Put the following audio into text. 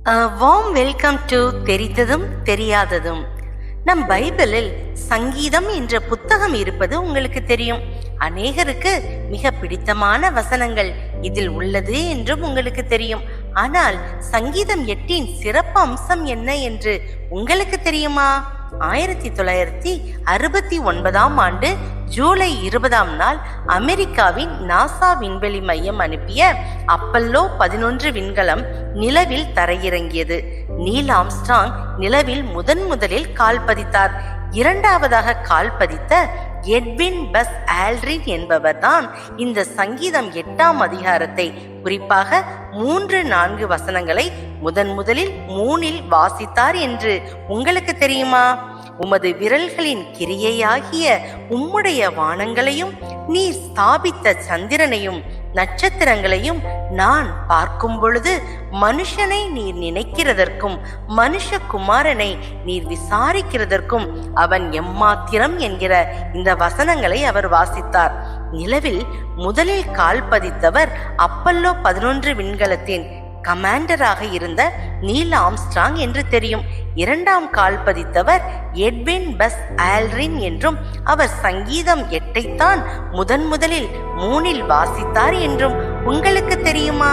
Warm welcome to தெரிந்ததும் தெரியாததும். நம் பைபிளில் சங்கீதம் என்ற புத்தகம் இருப்பது உங்களுக்கு தெரியும். அநேகருக்கு மிக பிடித்தமான வசனங்கள் இதில் உள்ளது என்றும் உங்களுக்கு தெரியும். ஆனால் சங்கீதம் 8 சிறப்பு அம்சம் என்ன என்று உங்களுக்கு தெரியுமா? 1969 ஆண்டு ஜூலை 20 அமெரிக்காவின் நாசா விண்வெளி மையம் அனுப்பிய அப்பல்லோ 11 விண்கலம் நிலவில் தரையிறங்கியது. நீல் ஆம்ஸ்ட்ராங் நிலவில் முதலில் கால் பதித்தார். இரண்டாவதாக கால் பதித்த எட்வின் பஸ் ஆல்ட்ரின் என்பவர்தான் இந்த சங்கீதம் 8ஆம் அதிகாரத்தை, குறிப்பாக 3-4 வசனங்களை முதலில் 3 வாசித்தார் என்று உங்களுக்கு தெரியுமா? உமது விரல்களின் கிரியையாகிய உம்முடைய வானங்களையும் நீர் ஸ்தாபித்த சந்திரனையும் நட்சத்திரங்களையும் நான் பார்க்கும் பொழுது மனுஷனை நீர் நினைக்கிறதற்கும் மனுஷகுமாரனை நீர் விசாரிக்கிறதற்கும் அவன் எம்மாத்திரம் என்கிற இந்த வசனங்களை அவர் வாசித்தார். நிலவில் முதலில் கால் பதித்தவர் அப்பல்லோ 11 விண்கலத்தின் கமாண்டராக இருந்த நீல் ஆம்ஸ்ட்ராங் என்று தெரியும். 2ஆம் கால் பதித்தவர் எட்வின் பஸ் ஆல்ட்ரின் என்றும், அவர் சங்கீதம் 8ஐத்தான் முதலில் 3 வாசித்தார் என்றும் உங்களுக்கு தெரியுமா?